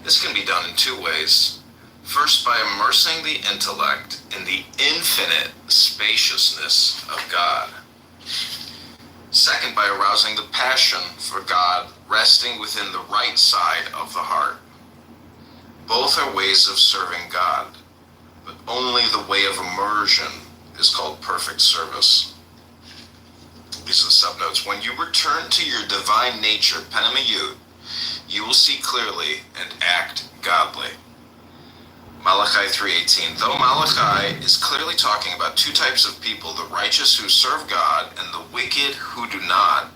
This can be done in two ways. First, by immersing the intellect in the infinite spaciousness of God. Second, by arousing the passion for God resting within the right side of the heart. Both are ways of serving God, but only the way of immersion is called perfect service. These are the subnotes. When you return to your divine nature, Penemayut, you will see clearly and act godly. Malachi 3:18. Though Malachi is clearly talking about two types of people, the righteous who serve God and the wicked who do not,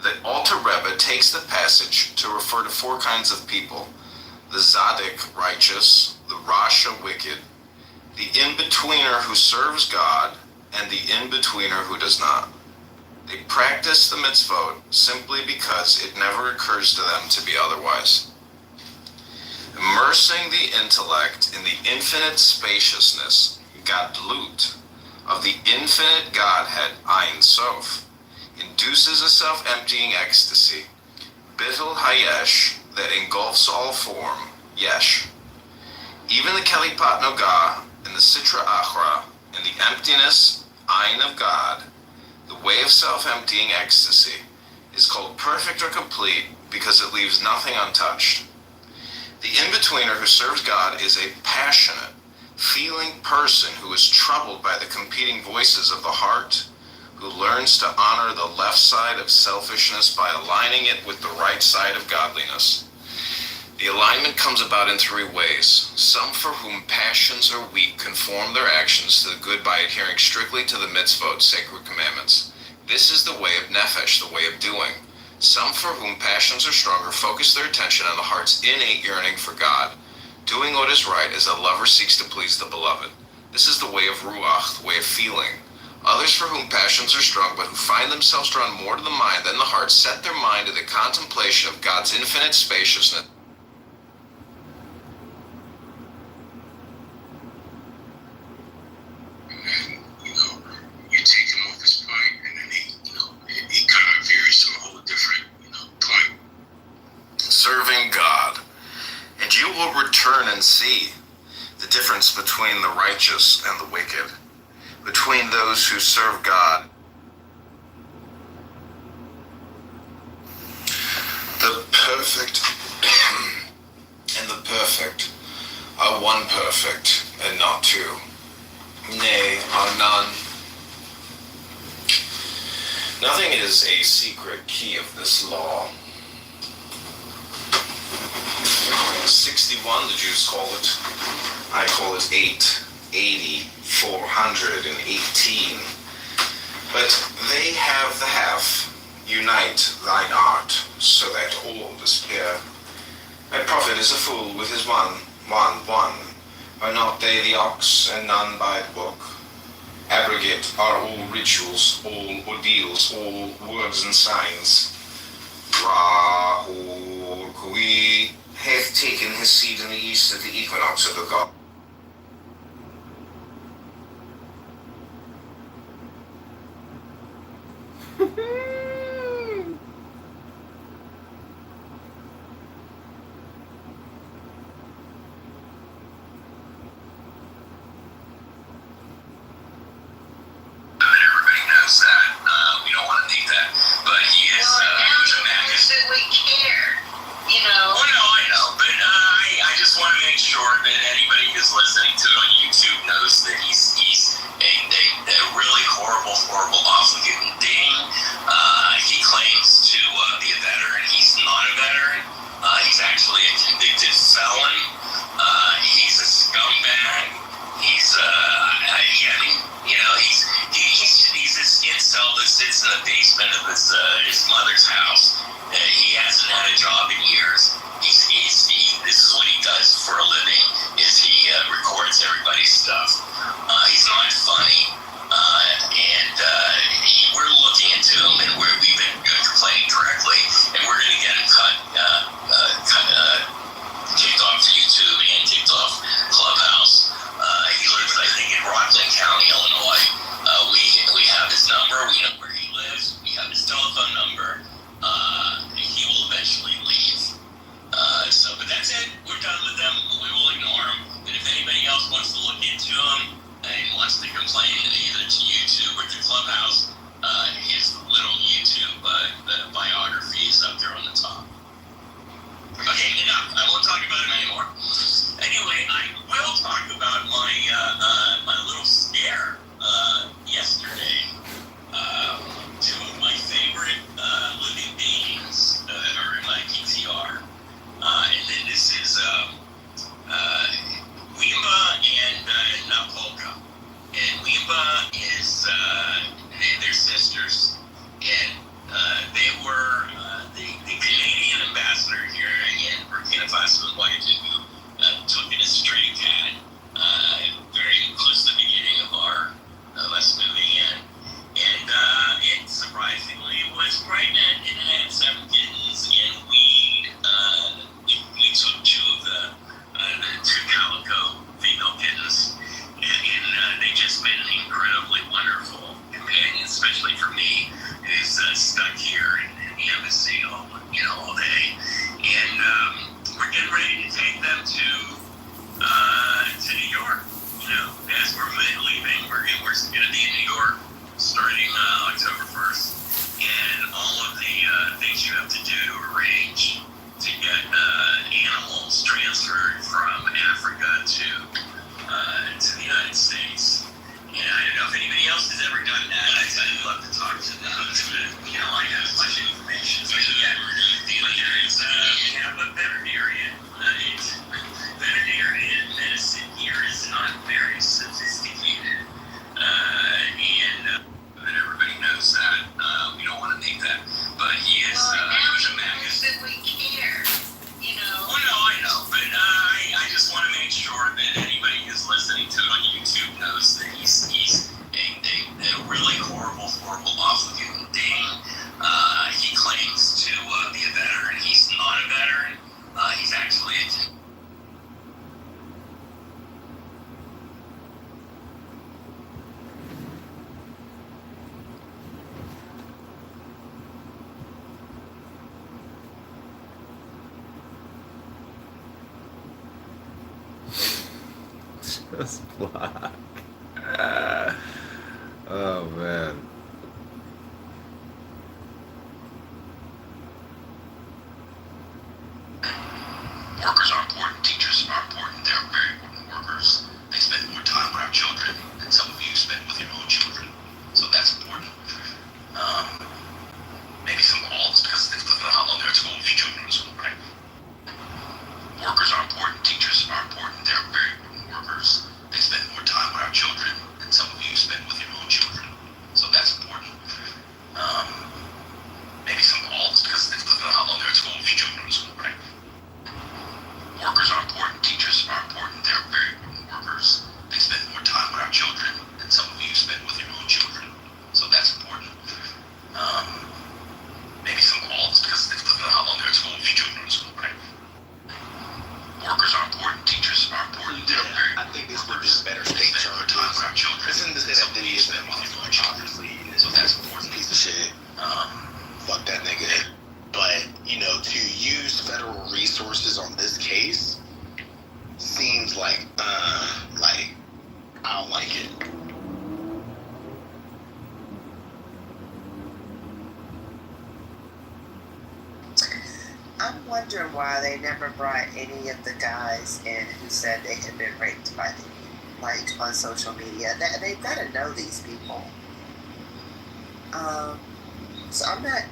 the Alter Rebbe takes the passage to refer to four kinds of people: the Zaddik, righteous; the Rasha, wicked; the in-betweener who serves God; and the in-betweener who does not. They practice the mitzvot simply because it never occurs to them to be otherwise. Immersing the intellect in the infinite spaciousness, Gadlut, of the infinite Godhead, Ein Sof, induces a self-emptying ecstasy, Bittul Hayesh, that engulfs all form, Yesh. Even the Kelipat Nogah and the Sitra Achra, and the emptiness, Ein of God, the way of self-emptying ecstasy, is called perfect or complete because it leaves nothing untouched. The in-betweener who serves God is a passionate, feeling person who is troubled by the competing voices of the heart, who learns to honor the left side of selfishness by aligning it with the right side of godliness. The alignment comes about in three ways. Some for whom passions are weak conform their actions to the good by adhering strictly to the mitzvot, sacred commandments. This is the way of nefesh, the way of doing. Some for whom passions are stronger focus their attention on the heart's innate yearning for God, doing what is right as a lover seeks to please the beloved. This is the way of ruach, the way of feeling. Others for whom passions are strong but who find themselves drawn more to the mind than the heart set their mind to the contemplation of God's infinite spaciousness. Serving God, and you will return and see the difference between the righteous and the wicked, between those who serve God. The perfect and the perfect are one perfect and not two, nay, are none. Nothing is a secret key of this law. 61, the Jews call it. I call it 8, 80, 418. But they have the half. Unite thine art, so that all despair. My prophet is a fool with his one. Are not they the ox, and none by the book? Abrogate are all rituals, all ordeals, all words and signs. Rahul Kui hath taken his seat in the east at the equinox of the god. Everybody knows that. We don't want to think that, but he is. Should we care? You know. Well, no, I know, but I just want to make sure that anybody who's listening to it on YouTube knows that he's a really horrible, awful human being. He claims to be a veteran. He's not a veteran. He's actually a convicted felon. He's a scumbag. He's he's this incel that sits in the basement of his mother's house. He hasn't had a job in years. This is what he does for a living. Is he records everybody's stuff. He's not funny, and we're looking into him, and we've been complaining directly, and we're going to get him kicked off YouTube and kicked off Clubhouse. He lives, I think, in Rockland County, Illinois. We have his number. We know where he lives. We have his telephone number. He will eventually leave. But that's it. We're done. enough. I won't talk about him anymore. Anyway, I will talk about my little scare yesterday. Two of my favorite living beings are in my PTR. And then this is Wimba and Napolka. And Wimba is they're sisters, and they were the Canadian ambassador here in Burkina Faso, who took in a stray cat very close to the beginning of us moving in, and it surprisingly was pregnant and had 7 kittens, and we took 2 of the 2 calico female kittens, and they've just been incredibly wonderful companions, especially for me, who's stuck here in the embassy all day. And we're getting ready to take them to New York. As we're leaving, we're going to be in New York starting October 1st. And all of the things you have to do to arrange to get animals transferred from Africa to the United States. And I don't know if anybody else has ever done that. I'd love to talk to them. I have much information. But yeah, we have a veterinarian. Veterinarian medicine here is not very sophisticated. And everybody knows that. We don't want to make that. But he is a magus. That we care, Well, no, I know. But I just want to make sure that anybody who's listening to it on YouTube knows that he's a really horrible, awful human being. He claims to be a veteran. He's not a veteran. He's actually a Just black. Oh man. Workers are important. Teachers are important. They're very important workers. They spend more time with our children than some of you spend with your own children. So that's important. Maybe some calls because they don't know how long they're at school if your children are in school, right? Workers are important. Teachers are important. They're very important workers. They spend more time with our children than some of you spend with your own children. So that's important. Maybe some calls because they don't know how long they're at school if your children are in school, right? Workers are important. Teachers are important. They're very important workers. They spend more time with our children than some of you spend with your own children. So that's important. Maybe some calls because they don't know how long they're at school if your children are in school, right? Workers are important. Teachers are important. They're very I think this would be a better They state spend more time with our children. Isn't this that Some of you video spend with your own children. obviously So that's important. piece of shit. Fuck that nigga. But to use federal resources on this case seems like I don't like it. I'm wondering why they never brought any of the guys in who said they had been raped by the, on social media. They've got to know these people. So I'm not,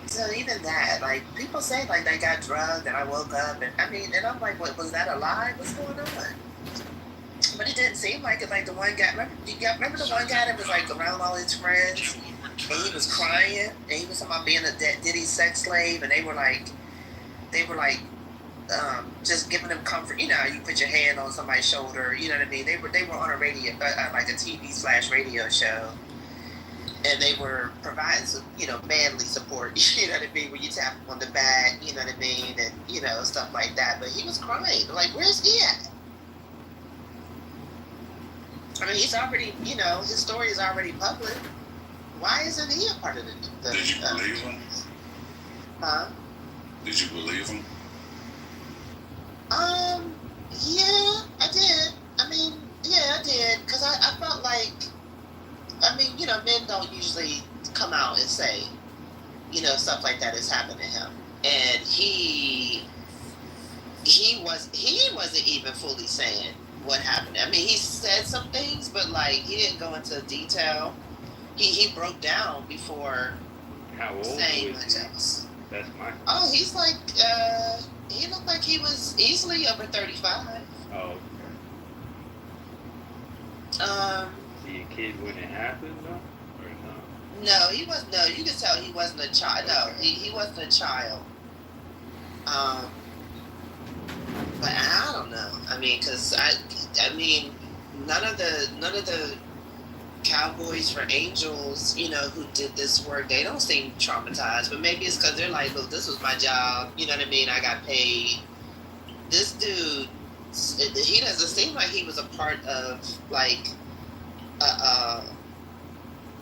so even that, people say, they got drugged and I woke up and I'm like, what, was that a lie? What's going on? But it didn't seem like it, the one guy, remember the one guy that was, around all his friends? And he was crying, and he was talking about being a Diddy sex slave, and they were just giving him comfort. You put your hand on somebody's shoulder, you know what I mean? They were on a radio, like a TV/radio show, and they were providing some, manly support, you know what I mean? Where you tap him on the back, you know what I mean? And, stuff like that. But he was crying. Where's he at? He's already, his story is already public. Why isn't he a part of the Did you believe him? Huh? Did you believe him? Yeah, I did. I did. Because I felt like, men don't usually come out and say, stuff like that has happened to him. And he he wasn't even fully saying what happened. I mean, he said some things, but like he didn't go into detail. He broke down before How old saying was much he? else. That's my. Oh, he's like he looked like he was easily over 35. Oh, okay. See a kid when it happened, though, or no? No, he was no. You could tell he wasn't a child. No, he wasn't a child. But I don't know. I mean, cause I mean, none of the Cowboys for Angels, you know, who did this work, they don't seem traumatized. But maybe it's because they're like, look, this was my job. You know what I mean? I got paid. This dude, he doesn't seem like he was a part of like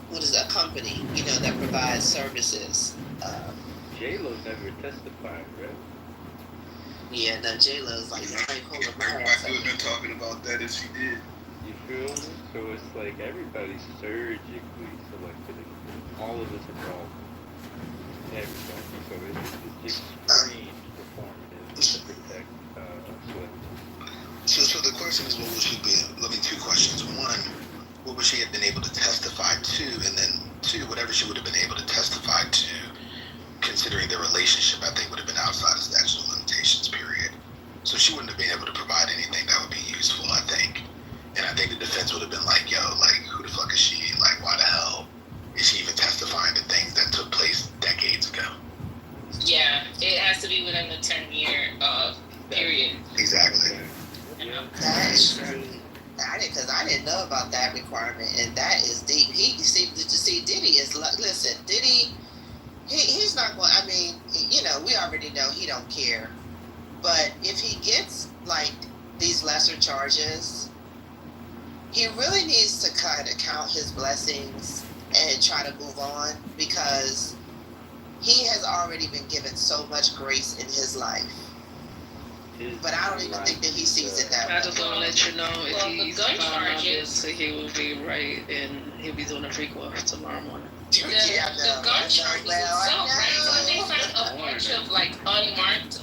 what is that company, you know, that provides services. J-Lo never testified, right? Yeah, no, J-Lo's like, hold up, Everybody would have been talking about that if she did. You feel me? So it's like everybody's surgically selected. All of us involved. Everybody. So it's extreme performative to protect celebrities. So the question is, what would she be? Let me two questions. One, what would she have been able to testify to? And then two, whatever she would have been able to testify to, considering their relationship, I think would have been outside of statute of limitations period. So she wouldn't have been able to provide anything that would be useful, I think. And I think the defense would have been like, yo, like, who the fuck is she? Like, why the hell is she even testifying to things that took place decades ago? Yeah, it has to be within the 10-year period. Exactly. Yeah. That is true. Because I didn't know about that requirement, and that is deep. Diddy is listen. Diddy, he's not going. I mean, you know, we already know he don't care. But if he gets like these lesser charges, he really needs to kind of count his blessings and try to move on, because he has already been given so much grace in his life. But I don't even think that he sees it that way. I just want to let you know if Well, the he's gun found not charges- guilty, he will be right, and he'll be doing a prequel tomorrow morning. The gun charges itself, right? So they found a bunch of like unmarked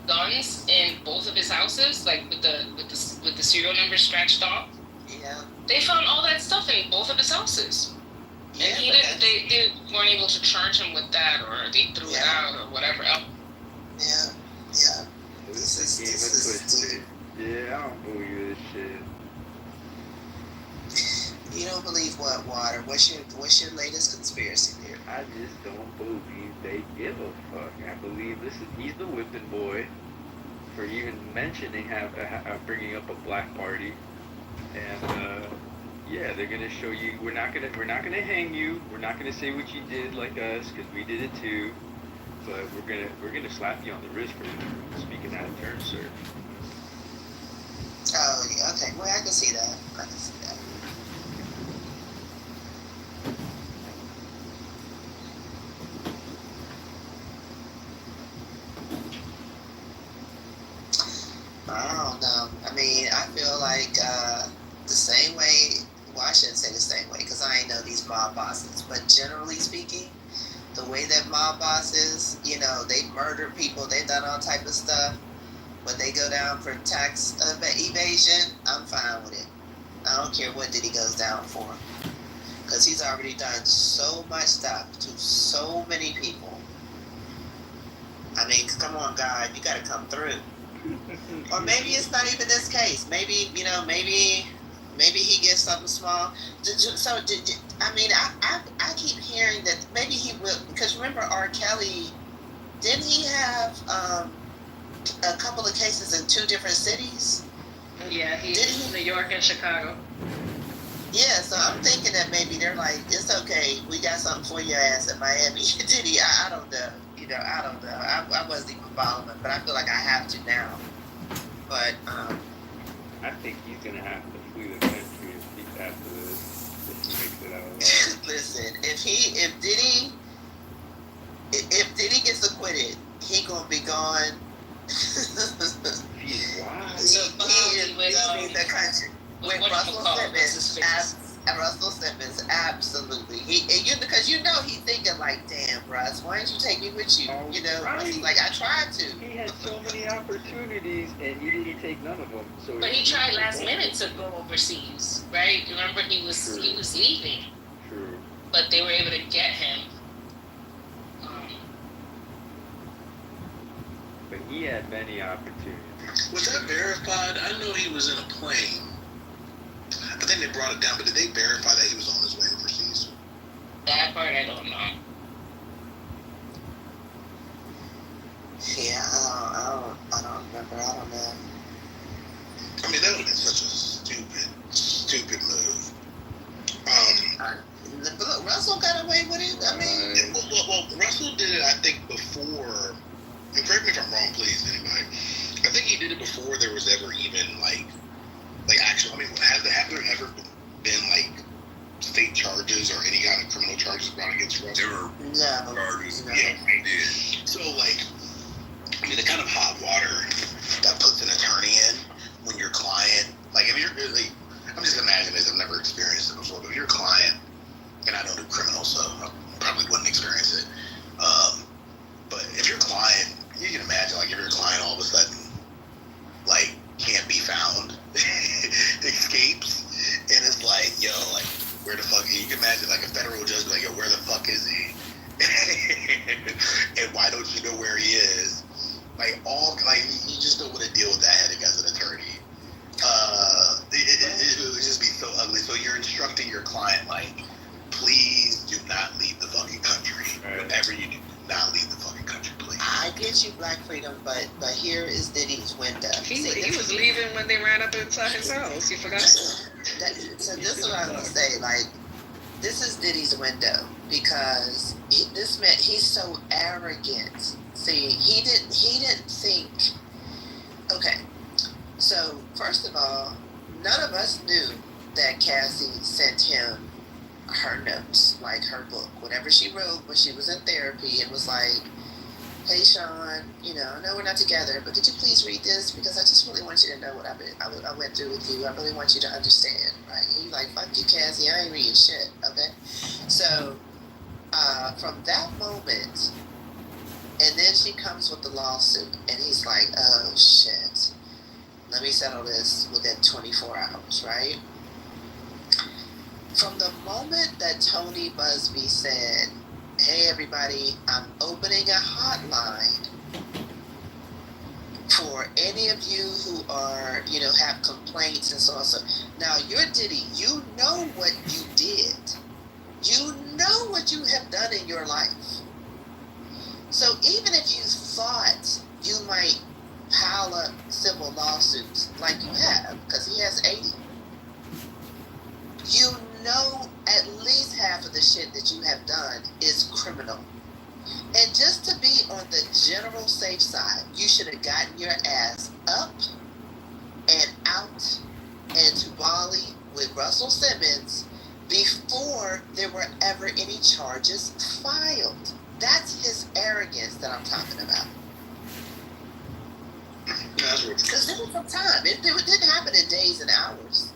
guns in both of his houses, like with the serial number scratched off. Yeah. They found all that stuff in both of his houses. Yeah, And he but didn't. They weren't able to charge him with that, or they threw it out, or whatever else. Yeah. This is deep. Yeah, I don't believe this shit. You don't believe what, Water? What's your latest conspiracy theory? I just don't believe they give a fuck. I believe he's the whipping boy for even mentioning bringing up a black party, and yeah, they're gonna show you. We're not gonna hang you. We're not gonna say what you did like us, because we did it too. But we're gonna slap you on the wrist for speaking out of turn, sir. Oh, yeah, okay. Well, I can see that. I don't know. I mean, I feel like the same way. Well, I shouldn't say the same way, because I ain't know these mob bosses. But generally speaking, the way that mob bosses, you know, they murder people, they've done all type of stuff, but they go down for tax evasion, I'm fine with it. I don't care what Diddy goes down for, because he's already done so much stuff to so many people. I mean, come on, God, you got to come through. Or maybe it's not even this case. Maybe, you know, maybe he gets something small. So, I mean, I keep hearing that maybe he will, because remember R. Kelly, didn't he have a couple of cases in 2 different cities? Yeah, he's New York and Chicago. Yeah, so I'm thinking that maybe they're like, it's okay, we got something for your ass in Miami. Did he? I don't know. You know, I don't know. I wasn't even following it, but I feel like I have to now. But I think he's gonna have to flee the country after this if he makes it out alive. listen, if Diddy gets acquitted, he gonna be gone. He's wild. He is leaving the country. With Russell Simmons Russell Simmons, absolutely. Because he's thinking like, damn, Russ, why didn't you take me with you? Oh, You know, right. he's like, I tried to. He had so many opportunities and he didn't take none of them. So But he tried last minute to go overseas, right? Remember, he was leaving. True. But they were able to get him. But he had many opportunities. Was that verified? I know he was in a plane. I think they brought it down, but did they verify that he was on his way overseas? That part I don't know. Yeah, I don't remember. I don't know. I mean, that would have been such a stupid move. But look, Russell got away with it. I mean, Well, Russell did it, I think, before. And correct me if I'm wrong, please, anybody. I think he did it before there was ever even like actual. I mean, have there ever been like state charges or any kind of criminal charges brought against Russell? There were no. charges. No. Yeah, right. So like, I mean, the kind of hot water that puts an attorney in when your client, like, if you're really, I'm just imagining this. I've never experienced it before, but if your client, and I don't do criminal, so I probably wouldn't experience it. But if your client, you can imagine, like, if your client all of a sudden, like, can't be found, escapes, and it's like, yo, like, where the fuck? You can imagine, like, a federal judge, like, yo, where the fuck is he? And why don't you know where he is? Like, you just don't want to deal with that headache as an attorney. It would just be so ugly. So you're instructing your client, like, please do not leave the fucking country. Right. Whatever you do, not leave the fucking country, please. I get you, Black Freedom, but here is Diddy's window. He was leaving when they ran up inside his house. You forgot. So this is what I was gonna say. Like, this is Diddy's window because this man, he's so arrogant. See, he didn't think. Okay, so first of all, none of us knew that Cassie sent him her notes, like her book, whatever she wrote when she was in therapy. It was like, hey Sean, I know we're not together, but could you please read this, because I just really want you to know what I went through with you. I really want you to understand, right? He's like, fuck you, Cassie, I ain't reading shit, okay? So from that moment, and then she comes with the lawsuit, and he's like, oh shit, let me settle this within 24 hours, right? From the moment that Tony Busby said, hey everybody, I'm opening a hotline for any of you who are, have complaints and so on. So now you're Diddy, you know what you did. You know what you have done in your life. So even if you thought you might pile up civil lawsuits like you have, because he has 80, you know at least half of the shit that you have done is criminal. And just to be on the general safe side, you should have gotten your ass up and out and to Bali with Russell Simmons before there were ever any charges filed. That's his arrogance that I'm talking about. Because there was some time. It didn't happen in days and hours.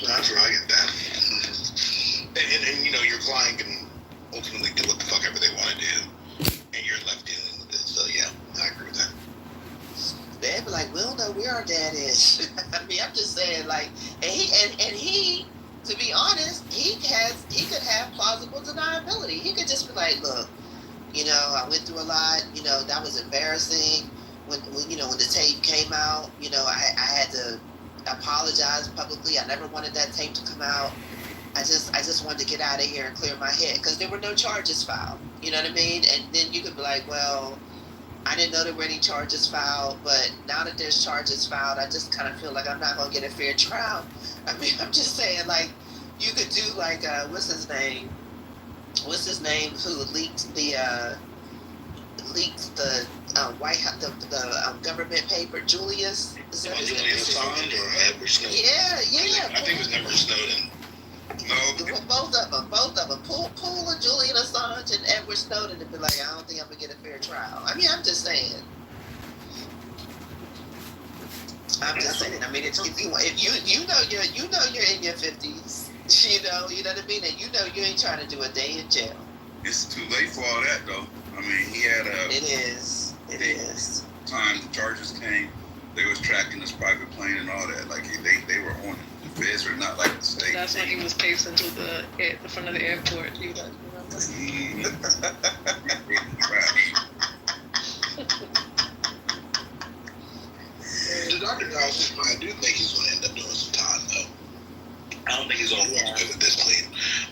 That's right, I get that. And your client can ultimately do what the fuck ever they want to do, and you're left dealing with it. So yeah, I agree with that. They'd be like, we don't know where our dad is. I mean, I'm just saying, like, and he, to be honest, he could have plausible deniability. He could just be like, look, I went through a lot. That was embarrassing. When the tape came out, I had to apologize publicly. I never wanted that tape to come out. I just wanted to get out of here and clear my head because there were no charges filed. You know what I mean? And then you could be like, well, I didn't know there were any charges filed, but now that there's charges filed, I just kind of feel like I'm not going to get a fair trial. I mean, I'm just saying, like, you could do like, what's his name who leaked the White House, the government paper, Julius. Julian Assange or Edward Snowden? Yeah. I think it was never Snowden. No. Both of them. Pull a Julian Assange and Edward Snowden and be like, I don't think I'm gonna get a fair trial. I mean, I'm just saying. I'm just saying. I mean, if you know you're in your 50s, you know what I mean, and you know you ain't trying to do a day in jail. It's too late for all that, though. I mean, he had a. It is. It is. Time the charges came, they was tracking his private plane and all that. Like they were on it. The feds are not like the state. That's when he was pacing to the front of the airport. You guys remember? The Dr. House, I do think he's going to end up doing some time, though. I don't think he's going to walk away with this clean.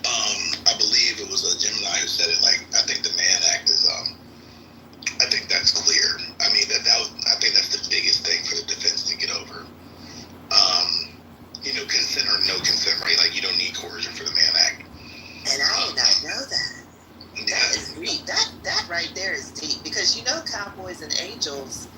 I believe it was a Gemini who said it. Like, I think the Mann Act is, I think that's clear. I mean, I think that's the biggest thing for the defense to get over. You know, consent or no consent, right? Like, you don't need coercion for the Mann Act. And I did not know that. That is deep. That right there is deep, because you know, Cowboys and Angels,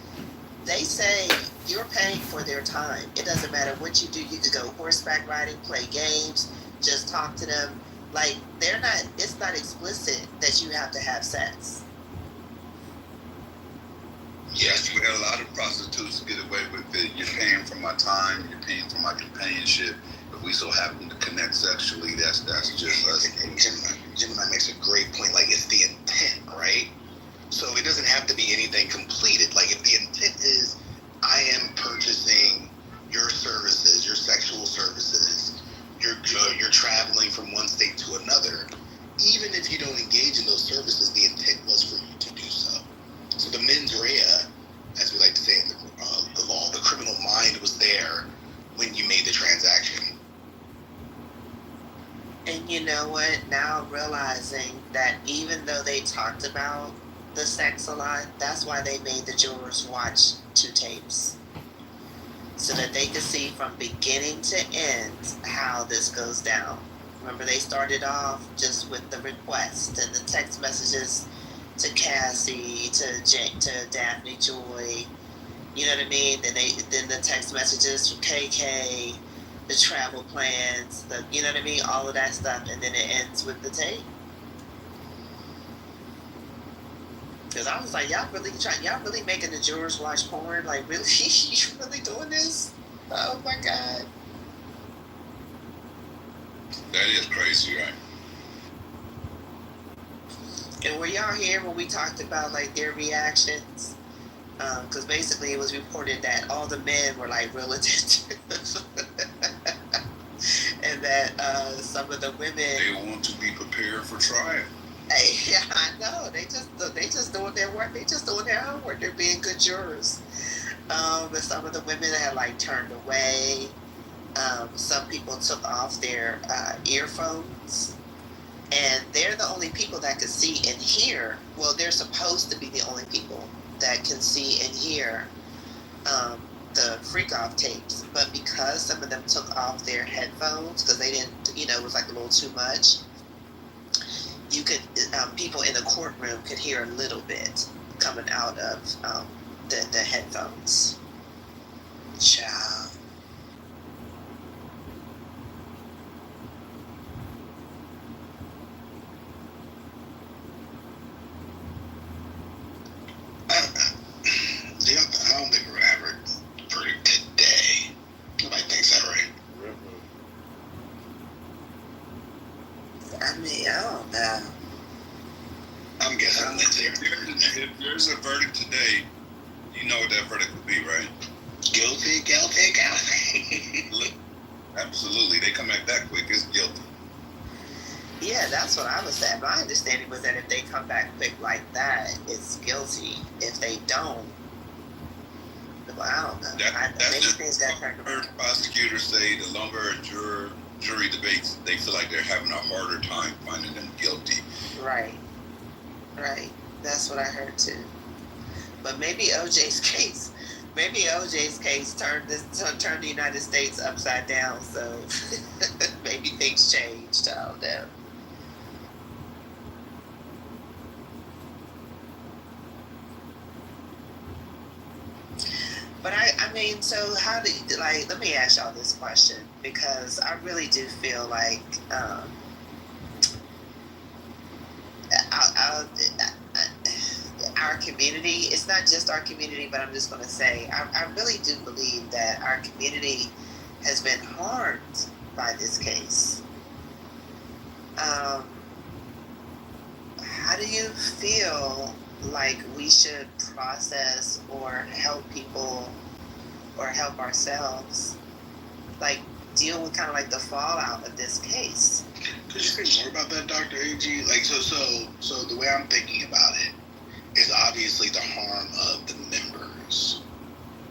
they say you're paying for their time. It doesn't matter what you do. You could go horseback riding, play games, just talk to them. Like, it's not explicit that you have to have sex. Yes, we had a lot of prostitutes get away with it. You're paying for my time, you're paying for my companionship. If we so happen to connect sexually, that's just us. Gemini makes a great point. Like, it's the intent, right? So it doesn't have to be anything completed. Like, if the intent is, I am purchasing your services, your sexual services, you're traveling from one state to another, even if you don't engage in those services, the intent was for you to do so. So the mens rea, as we like to say in the law, the criminal mind was there when you made the transaction. And you know what? Now realizing that even though they talked about the sex a lot, that's why they made the jurors watch 2 tapes, so that they could see from beginning to end how this goes down. Remember, they started off just with the request and the text messages to Cassie, to Daphne Joy, you know what I mean? Then the text messages from KK, the travel plans, you know what I mean? All of that stuff, and then it ends with the tape. Because I was like, y'all really making the jurors watch porn? Like, really? You really doing this? Oh my God. That is crazy, right? And were y'all here when we talked about like their reactions? Because basically it was reported that all the men were like real attentive, and that some of the women, they want to be prepared for trial. Hey, yeah, I know. They just doing their work. They just doing their homework. They're being good jurors. But some of the women had like turned away. Some people took off their earphones. And they're the only people that can see and hear. Well, they're supposed to be the only people that can see and hear the freak-off tapes. But because some of them took off their headphones, because they didn't, it was like a little too much, you could, people in the courtroom could hear a little bit coming out of the headphones. Ciao. I don't think we're gonna have a verdict today. Nobody thinks that, right? I mean, I don't know. I'm guessing Lindsay. If there's a verdict today, you know what that verdict would be, right? Guilty. Absolutely. They come back that quick, it's guilty. Yeah, that's what I was saying. My understanding was that if they come back quick like that, it's guilty. If they don't, well, I don't know. Maybe things got turned around. Prosecutors say the longer a jury debates, they feel like they're having a harder time finding them guilty. Right. That's what I heard too. But maybe OJ's case turned the United States upside down. So maybe things changed. I don't know. But I mean, so how do you, like, let me ask y'all this question, because I really do feel like our community, it's not just our community, but I'm just going to say, I really do believe that our community has been harmed by this case. How do you feel like we should process or help people or help ourselves, like deal with kind of like the fallout of this case? Could you say more about that, Dr. AG? Like, so the way I'm thinking about it is obviously the harm of the members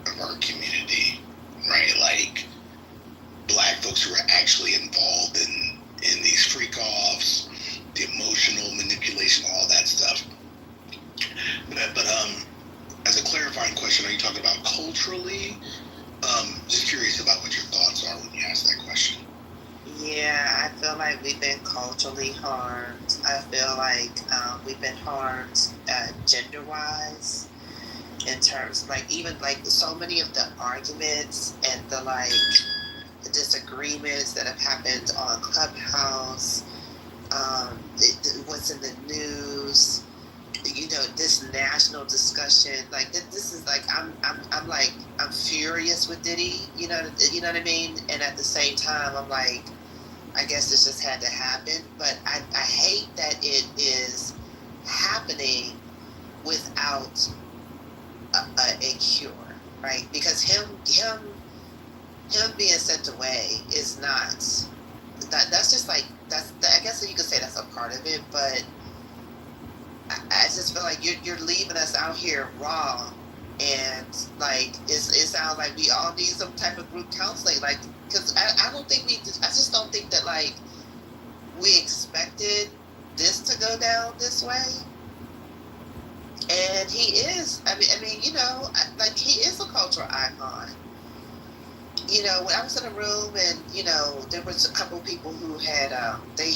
of our community, right? Like, Black folks who are actually involved in these freak-offs, the emotional manipulation, all that stuff. But as a clarifying question, are you talking about culturally? Just curious about what your thoughts are when you ask that question. Yeah, I feel like we've been culturally harmed. I feel like we've been harmed gender-wise, in terms, like, even like so many of the arguments and the the disagreements that have happened on Clubhouse, what's in the news, this national discussion, like this is like I'm furious with Diddy, you know what I mean, and at the same time I'm like, I guess this just had to happen, but I hate that it is happening without a cure, right? Because him being sent away is not that's just like I guess you could say that's a part of it, but I just feel like you're leaving us out here raw, and like it sounds like we all need some type of group counseling, like, because I just don't think that like we expected this to go down this way. And he is, I mean, like, he is a cultural icon. When I was in a room and, there was a couple of people who had, they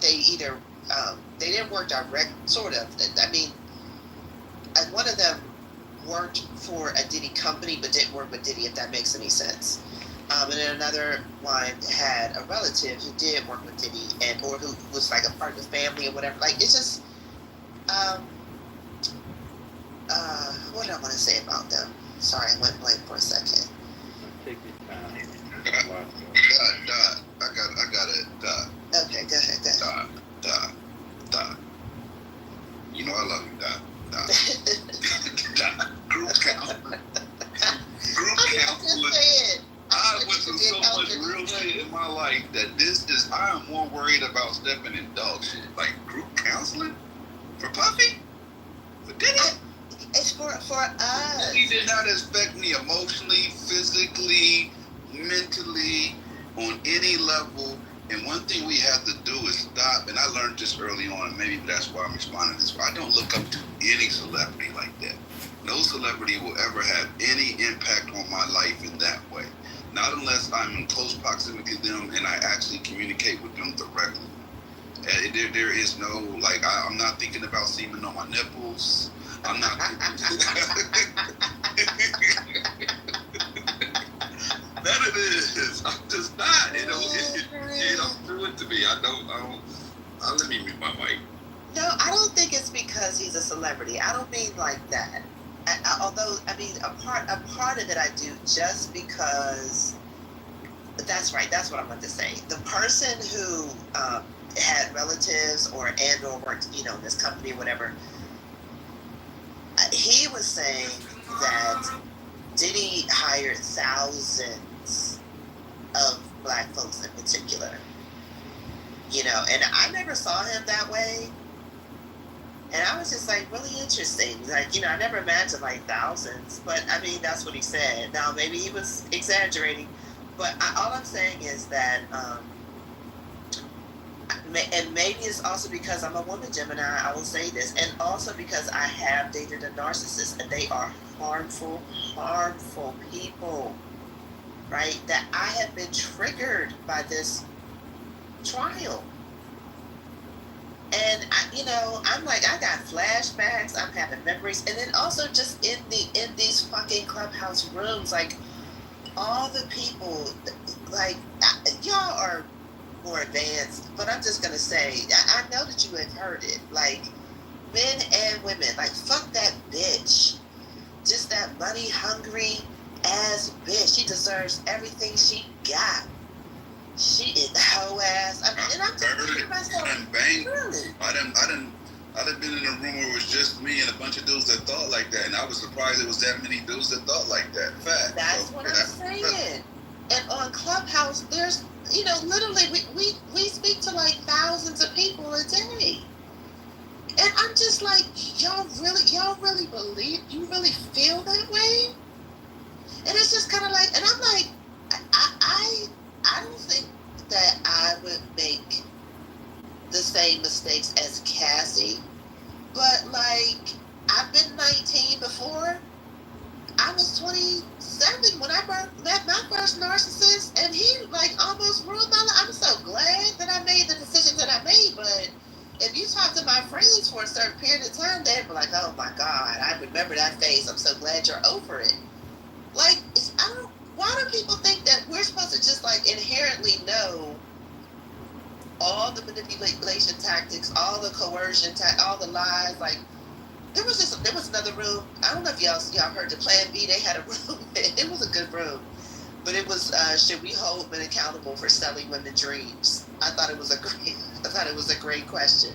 either, they didn't work direct, sort of. I mean, one of them worked for a Diddy company but didn't work with Diddy, if that makes any sense. And then another one had a relative who did work with Diddy, or who was like a part of the family or whatever. Like, it's just, what do I want to say about them? Sorry, I went blank for a second. Take your time. Dot. I got it. Dot. Okay, go ahead. Dot. You know I love you, Dot. Dot. Group counseling. I went through so much real shit in my life that I am more worried about stepping in dog shit. Like, group counseling? For Puffy? For Diddy? It's for us. He did not affect me emotionally, physically, mentally, on any level. And one thing we have to do is stop, and I learned this early on, maybe that's why I'm responding this way. I don't look up to any celebrity like that. No celebrity will ever have any impact on my life in that way. Not unless I'm in close proximity to them and I actually communicate with them directly. There is no, like, I'm not thinking about semen on my nipples. I'm not. None of this. I'm just not. It don't do it to me. I don't. Let me mute my mic. No, I don't think it's because he's a celebrity. I don't mean like that. Although, I mean, a part of it I do, just because. That's right. That's what I wanted to say. The person who had relatives or worked, in this company or whatever, he was saying that Diddy hired thousands of Black folks in particular, and I never saw him that way. And I was just like, really interesting. Like, I never imagined like thousands, but I mean, that's what he said. Now, maybe he was exaggerating, but all I'm saying is that, and maybe it's also because I'm a woman, Gemini, I will say this, and also because I have dated a narcissist, and they are harmful people, right? That I have been triggered by this trial. And I'm like, I got flashbacks, I'm having memories, and then also just in these fucking Clubhouse rooms, like, all the people, like, y'all are more advanced, but I'm just gonna say, I know that you have heard it, like, men and women. Like, fuck that bitch. Just that money hungry ass bitch. She deserves everything she got. She is hoe ass. I mean, and I'm just thinking to myself, really? I done been in a room where it was just me and a bunch of dudes that thought like that, and I was surprised there was that many dudes that thought like that. Fact. That's what I'm saying. And on Clubhouse, there's, you know, literally we speak to like thousands of people a day. And I'm just like, y'all really believe, you really feel that way? And it's just kind of like, and I'm like, I don't think that I would make the same mistakes as Cassie, but like, I've been 19 before. I was 27 when I met my first narcissist, and he like almost ruined my life. I'm so glad that I made the decisions that I made, but if you talk to my friends for a certain period of time, they'd be like, oh my God, I remember that phase. I'm so glad you're over it. Like, why do people think that we're supposed to just like inherently know all the manipulation tactics, all the coercion, all the lies? Like, there was another room. I don't know if y'all heard the Plan B. They had a room. It was a good room, but it was should we hold men accountable for selling women dreams? I thought it was a great question.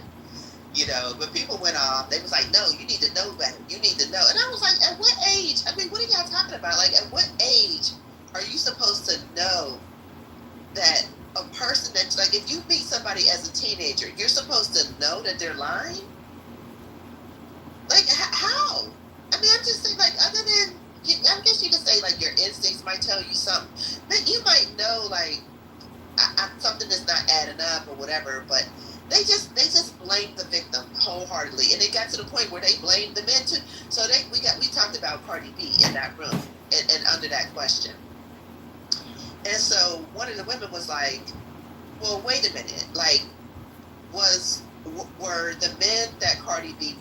You know, but people went off. They was like, no, you need to know better. You need to know. And I was like, at what age? I mean, what are y'all talking about? Like, at what age are you supposed to know that a person that's like, if you meet somebody as a teenager, you're supposed to know that they're lying? Like, how? I mean, I'm just saying, like, other than, I guess you could say, like, your instincts might tell you something. But you might know, like, something is not adding up or whatever, but they just blamed the victim wholeheartedly, and it got to the point where they blamed the men too. So we talked about Cardi B in that room and under that question, and so one of the women was like, "Well, wait a minute, like, were the men that Cardi B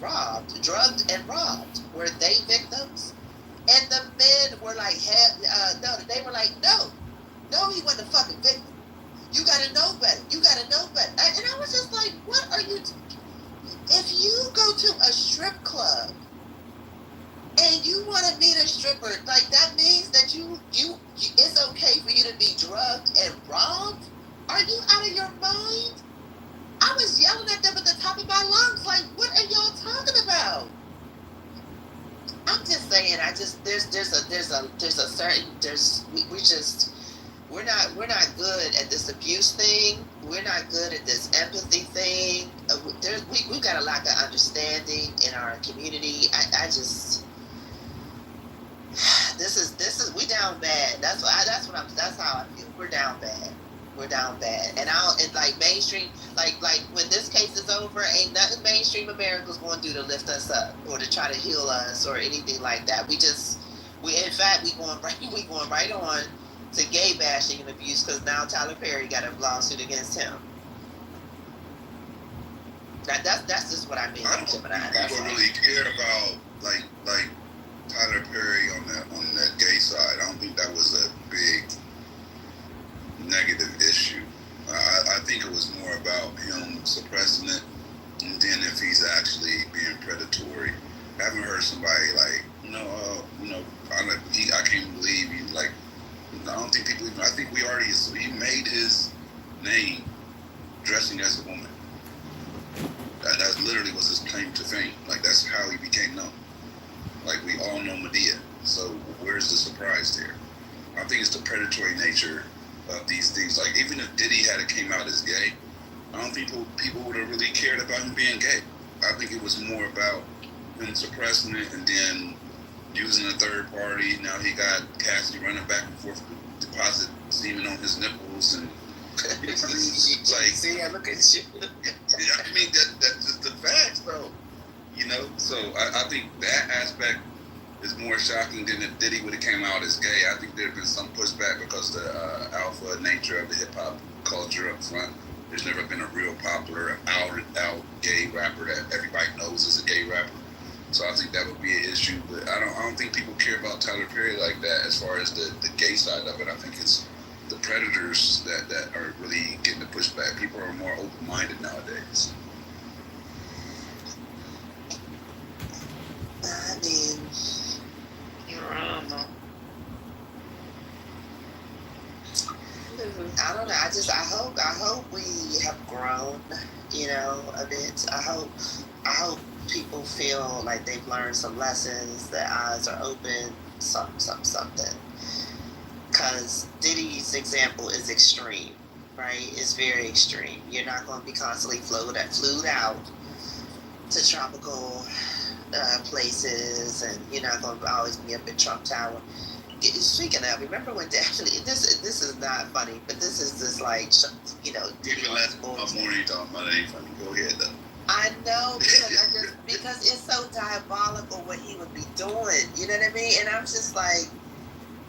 drugged and robbed, were they victims?" And the men were like, "No," they were like, "No, he wasn't a fucking victim. You gotta know better. You gotta know better." And I was just like, what are you... If you go to a strip club and you want to meet a stripper, like, that means that you it's okay for you to be drugged and robbed? Are you out of your mind? I was yelling at them at the top of my lungs, like, what are y'all talking about? I'm just saying, we're not good at this abuse thing. We're not good at this empathy thing. We've got a lack of understanding in our community. We down bad. That's how I feel. We're down bad. And like mainstream, like when this case is over, ain't nothing mainstream America's going to do to lift us up or to try to heal us or anything like that. We going right on to gay bashing and abuse, because now Tyler Perry got a lawsuit against him. That's just what I mean. I don't think people really care about like Tyler Perry on that gay side. I don't think that was a big negative issue. I think it was more about him suppressing it, and then if he's actually being predatory. I haven't heard somebody like, I can't believe he, like, I don't think people even, I think he made his name dressing as a woman. That literally was his claim to fame. Like, that's how he became known. Like, we all know Medea. So where's the surprise there? I think it's the predatory nature of these things. Like, even if Diddy had came out as gay, I don't think people would have really cared about him being gay. I think it was more about him suppressing it and then using a third party. Now he got Cassie running back and forth with deposit semen on his nipples, and like, see, I look at you. I mean, that's just the facts, though. So I think that aspect is more shocking than if Diddy would have came out as gay. I think there'd been some pushback because the alpha nature of the hip hop culture up front. There's never been a real popular out gay rapper that everybody knows is a gay rapper. So I think that would be an issue. But I don't think people care about Tyler Perry like that as far as the gay side of it. I think it's the predators that are really getting the pushback. People are more open-minded nowadays. Drama. I don't know. I hope we have grown, a bit. I hope people feel like they've learned some lessons, their eyes are open, something. Because Diddy's example is extreme, right? It's very extreme. You're not going to be constantly flued out to tropical places, and you're not going to always be up at Trump Tower. Speaking of, remember when Daphne? This is not funny, but this is just like, Diddy was morning talking about it ain't funny. Go ahead though. I know, because it's so diabolical what he would be doing. You know what I mean? And I'm just like,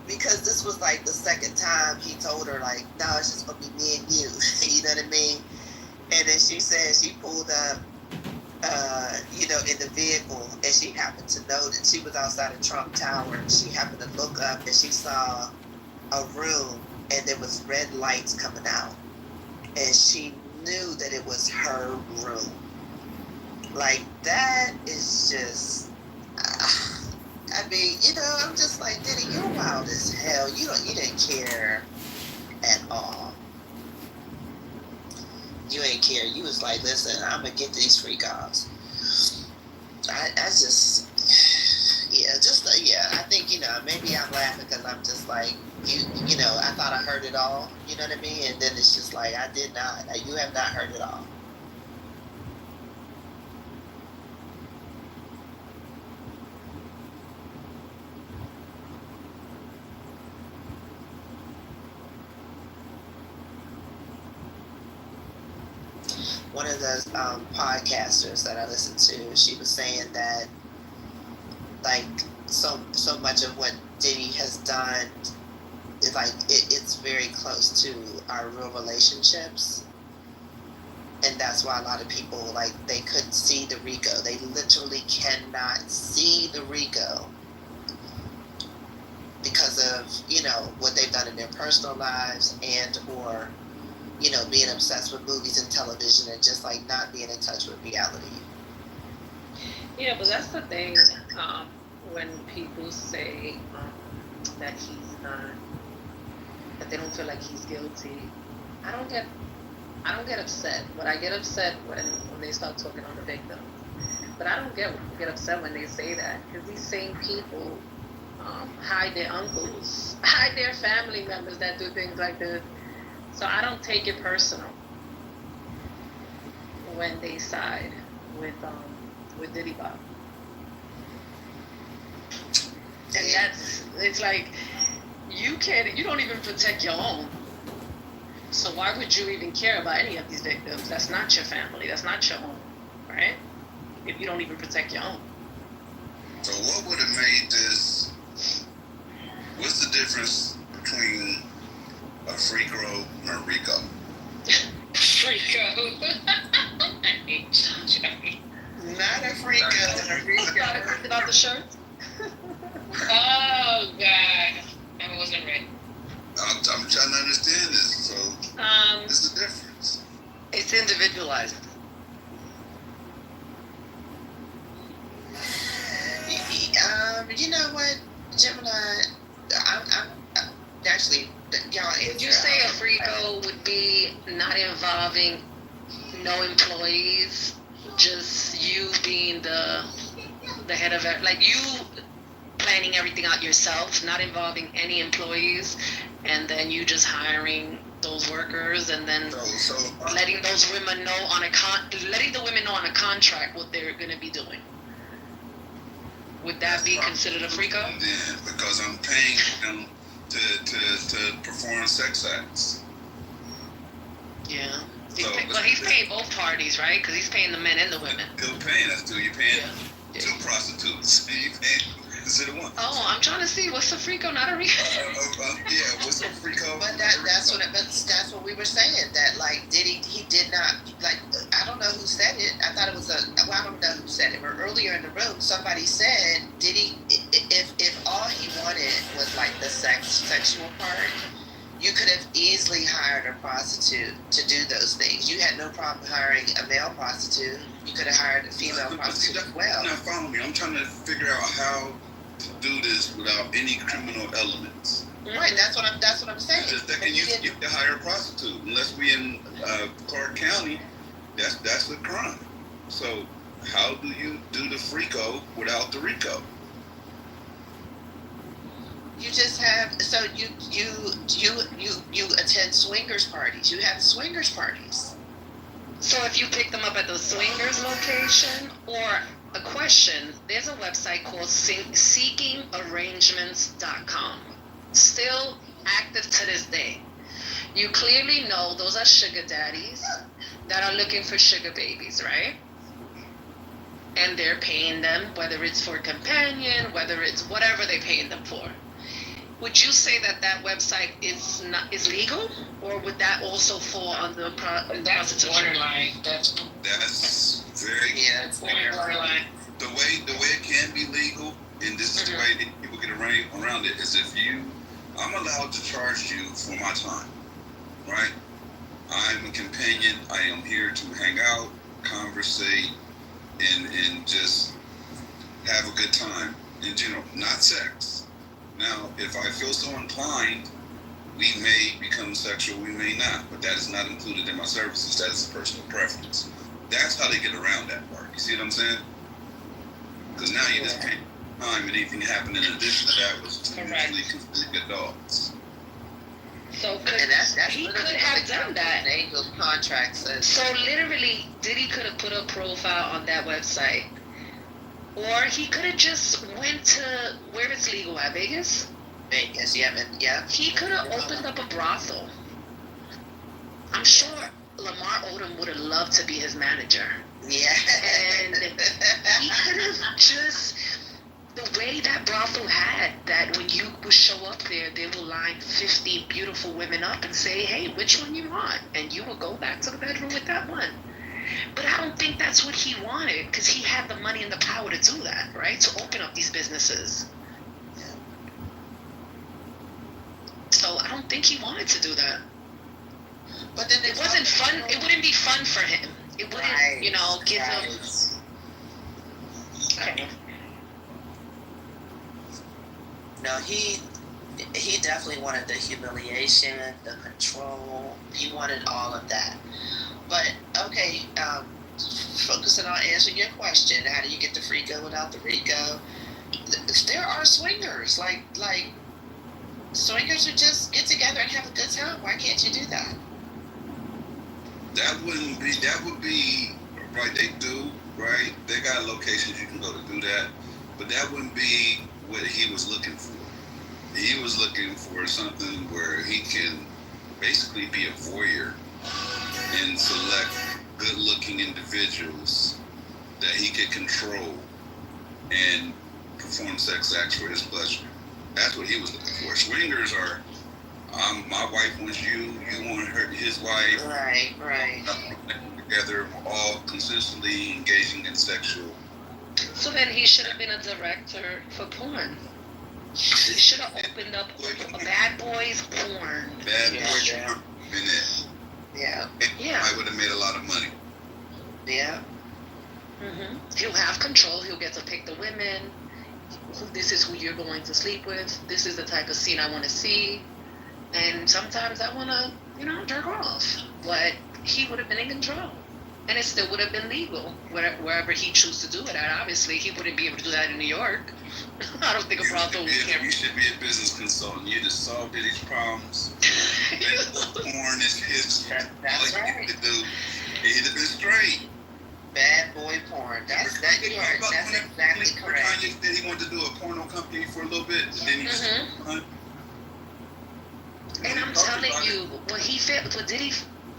because this was like the second time he told her, like, no, it's just gonna be me and you. You know what I mean? And then she said she pulled up, in the vehicle, and she happened to know that she was outside of Trump Tower. And she happened to look up, and she saw a room, and there was red lights coming out, and she knew that it was her room. Like, that is just, I mean, I'm just like, Diddy, you're wild as hell. You didn't care at all. You ain't care. You was like, listen, I'm gonna get these free calls. I think, maybe I'm laughing because I'm just like, I thought I heard it all, you know what I mean? And then it's just like, I did not. You have not heard it all. One of the podcasters that I listened to, she was saying that, like, so much of what Diddy has done is like it's very close to our real relationships, and that's why a lot of people, like, they couldn't see the Rico. They literally cannot see the Rico because of what they've done in their personal lives, and or being obsessed with movies and television, and just like not being in touch with reality. Yeah, but that's the thing. When people say that he's not, that they don't feel like he's guilty, I don't get upset. But I get upset when they start talking on the victim. But I don't get upset when they say that, because these same people hide their uncles, hide their family members that do things like this. So I don't take it personal when they side with Diddy Bob. And it's like, you don't even protect your own. So why would you even care about any of these victims? That's not your family. That's not your own, right? If you don't even protect your own. So what would have made this? What's the difference between a Freako and a Rico? Freako. Not a Freako. A Rico. About the shirt? Oh, God. I wasn't ready. I'm trying to understand this. So, what's the difference? It's individualized. You know what, Gemini? I'm actually, y'all. Would you say a Freako would be not involving no employees, just you being the head of it, like you planning everything out yourself, not involving any employees, and then you just hiring those workers, and then letting those women know letting the women know on a contract what they're going to be doing? Would that be considered a Freako? Yeah, because I'm paying them to perform sex acts. Yeah. But he's paying both parties, right? Because he's paying the men and the women. You're paying us too. You're paying two prostitutes. You're paying instead of one. Oh, I'm trying to see what's a Freako, not a Rico. Yeah, what's a Freako? But that's what we were saying. That like Diddy, he did not like. I don't know who said it. I thought it was I don't know who said it. But earlier in the room, somebody said Diddy, if all he wanted was like the sexual part, you could have easily hired a prostitute to do those things. You had no problem hiring a male prostitute. You could have hired a female prostitute as well. You're not following me. I'm trying to figure out how do this without any criminal elements. Right, that's what I'm saying. The second you can hire a prostitute, unless we in Clark County, that's a crime. So how do you do the FRICO without the RICO? You just have you attend swingers parties. You have swingers parties. So if you pick them up at the swingers location, or a question, there's a website called seekingarrangements.com. Still active to this day. You clearly know those are sugar daddies that are looking for sugar babies, right? And they're paying them, whether it's for companion, whether it's whatever they're paying them for. Would you say that website is legal, or would that also fall under That's prostitution? borderline. That's Very Yeah, it's borderline. the way it can be legal, and this is the way that people get around it, is if I'm allowed to charge you for my time, right? I'm a companion. I am here to hang out, conversate, and just have a good time in general, not sex. Now, if I feel so inclined, we may become sexual, we may not, but that is not included in my services. That is a personal preference. That's how they get around that part. You see what I'm saying? Because now you just pay time, and anything happening in addition to that was usually considered adults. So he could have done that. Angel contract says. So literally, Diddy could have put a profile on that website, or he could have just went to where it's legal at, Vegas. Vegas, yeah. He could have opened up a brothel. I'm sure Lamar Odom would have loved to be his manager. Yeah. And he could have just, the way that brothel had, that when you would show up there, they will line 50 beautiful women up and say, hey, which one you want? And you will go back to the bedroom with that one. But I don't think that's what he wanted, because he had the money and the power to do that, right? To open up these businesses. So I don't think he wanted to do that. But then It wasn't fun. It wouldn't be fun for him. It wouldn't, give him. Okay. No, he definitely wanted the humiliation, the control. He wanted all of that. But okay, focusing on answering your question, how do you get the FRICO without the RICO? There are swingers, like swingers who just get together and have a good time. Why can't you do that? That would be right. They do, right? They got locations you can go to do that, but that wouldn't be what he was looking for. He was looking for something where he can basically be a voyeur and select good-looking individuals that he could control and perform sex acts for his pleasure. That's what he was looking for. Swingers are, my wife wants you, you want his wife. Right. Together, we're all consistently engaging in sexual. So then he should have been a director for porn. He should have opened up a Bad Boys Porn. Bad Boys Porn in it. Yeah. I would have made a lot of money. Yeah. He'll have control. He'll get to pick the women. This is who you're going to sleep with. This is the type of scene I want to see. And sometimes I want to, jerk off. But he would have been in control. And it still would have been legal wherever he chose to do it at. Obviously, he wouldn't be able to do that in New York. I don't think a brothel would care. You should be a business consultant. You just solve Diddy's problems. Porn is his. That's all right. he could do. He'd have been straight. Bad boy porn. That's exactly correct. Kanye said he wanted to do a porno company for a little bit, and then he just And I'm telling you,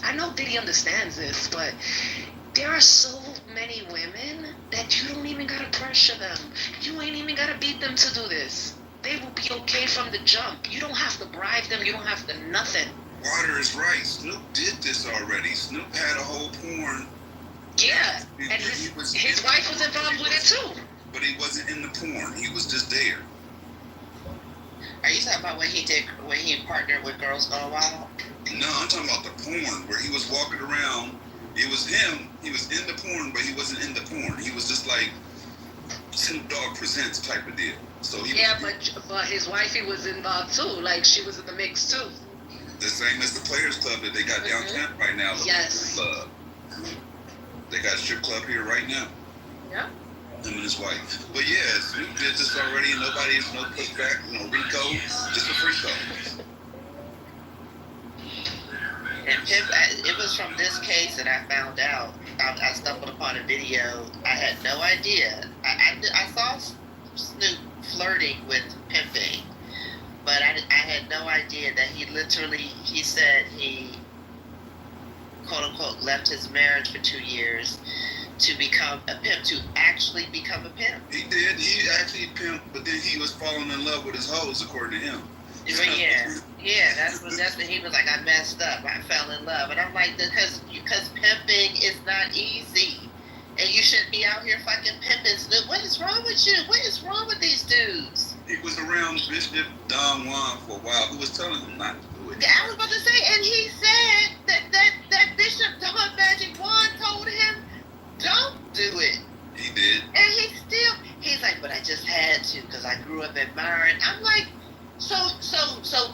I know Diddy understands this, but there are so many women that you don't even gotta pressure them. You ain't even gotta beat them to do this. They will be okay from the jump. You don't have to bribe them. You don't have to nothing. Water is right. Snoop did this already. Snoop had a whole porn. Yeah, and his wife was involved with it too. But he wasn't in the porn. He was just there. Are you talking about when he partnered with Girls Gone Wild? No, I'm talking about the porn where he was walking around. It was him. He was in the porn, but he wasn't in the porn. He was just like Snoop Dogg Presents type of deal. So he Yeah, was but his wifey was involved too. Like she was in the mix too. the same as the Players Club that they got downtown right now. The Yes. Club. They got a strip club here right now. Yeah. Him and his wife. But yeah, Snoop did this already, and nobody's no pushback, no Rico, just a free throw. And Pimp, it was from this case that I found out. I stumbled upon a video. I had no idea. I saw Snoop flirting with Pimping, but I had no idea that he said he, quote unquote, left his marriage for 2 years to become a pimp, to actually become a pimp. He did. He actually pimped, but then he was falling in love with his hoes, according to him. But yeah, that's when he was like, I messed up, I fell in love, and I'm like, because pimping is not easy, and you shouldn't be out here fucking pimping. What is wrong with you? What is wrong with these dudes? He was around Bishop Don Juan for a while, who was telling him not to do it. Yeah, I was about to say, and he said that Bishop Don Magic Juan told him, don't do it. He did. And he's like, but I just had to because I grew up admiring. I'm like, so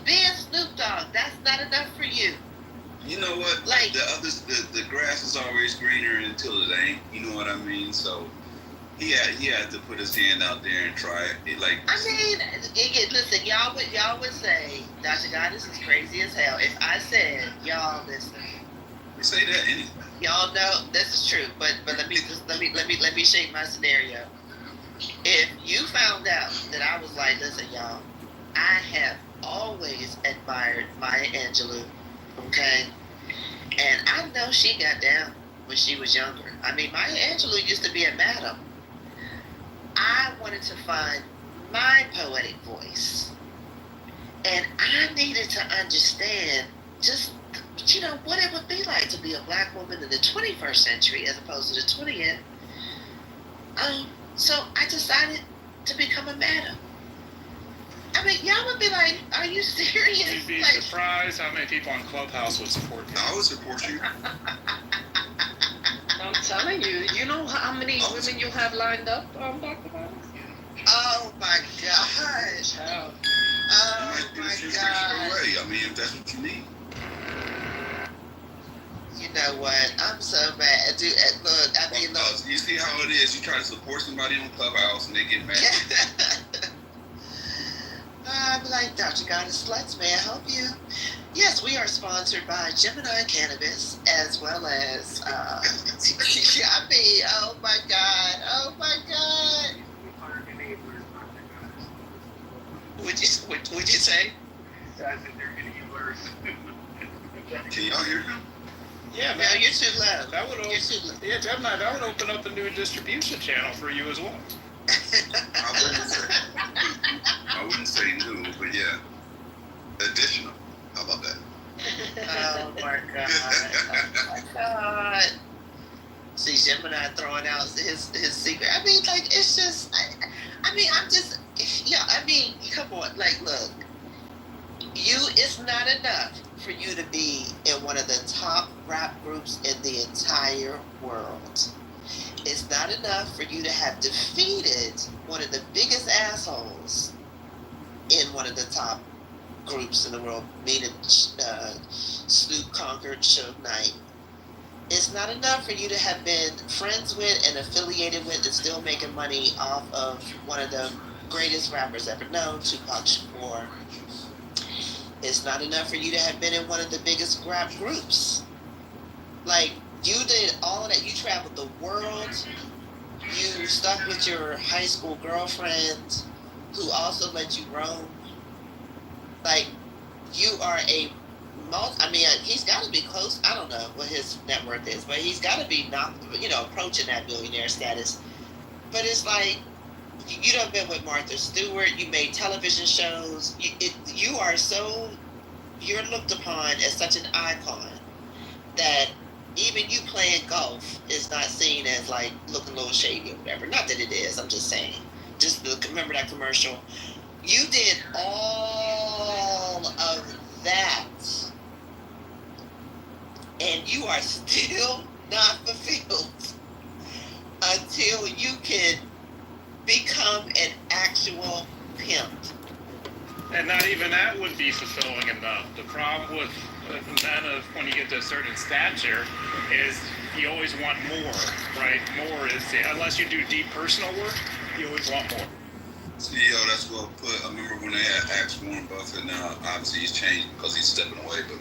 being Snoop Dogg, that's not enough for you. You know what? Like the grass is always greener until it ain't. You know what I mean? So he had to put his hand out there and try it. Listen, y'all would say Dr. Goddess is crazy as hell. If I said, y'all listen, you say that anyway. Y'all know this is true, but let me shape my scenario. If you found out that I was like, listen, y'all, I have always admired Maya Angelou, okay? And I know she got down when she was younger. I mean, Maya Angelou used to be a madam. I wanted to find my poetic voice. And I needed to understand just, what it would be like to be a black woman in the 21st century as opposed to the 20th. So I decided to become a madam. I mean, y'all would be like, are you serious? You'd be like, surprised how many people on Clubhouse would support you. I would support you. I'm telling you, you know how many women you have lined up, Dr. Goddess? Oh my gosh. Oh my God. I mean, if that's what you need. You know what? I'm so mad. Dude, look, I mean, look. You see how it is. You try to support somebody on Clubhouse and they get mad. I'd be like, Dr. Goddess Sluts, may I help you? Yes, we are sponsored by Gemini Cannabis, as well as, I mean, oh my God. What'd you say? Can y'all hear him? Yeah, No, man. you're too low. That would You're too low. yeah, Gemini, that would open up a new distribution channel for you as well. I wouldn't say new, but yeah. Additional. How about that? Oh my God. Oh my God. See Gemini throwing out his secret. I mean, like, it's just, come on, like, look, it's not enough for you to be in one of the top rap groups in the entire world. It's not enough for you to have defeated one of the biggest assholes in one of the top groups in the world, meaning Snoop conquered Suge Knight. It's not enough for you to have been friends with and affiliated with and still making money off of one of the greatest rappers ever known, Tupac Shakur. It's not enough for you to have been in one of the biggest rap groups. Like, you did all of that. You traveled the world. You stuck with your high school girlfriend who also let you roam. Like, you are he's got to be close. I don't know what his net worth is, but he's got to be approaching that billionaire status. But it's like, you done been with Martha Stewart. You made television shows. You're looked upon as such an icon that even you playing golf is not seen as like looking a little shady or whatever. Not that it is. I'm just saying. Just remember that commercial. You did all of that, and you are still not fulfilled until you can become an actual pimped. And not even that would be fulfilling enough. The problem with men of when you get to a certain stature is you always want more, right? More is, unless you do deep personal work, you always want more. CEO, that's well put. I remember when they had asked Warren Buffett. Now, obviously, he's changed because he's stepping away, but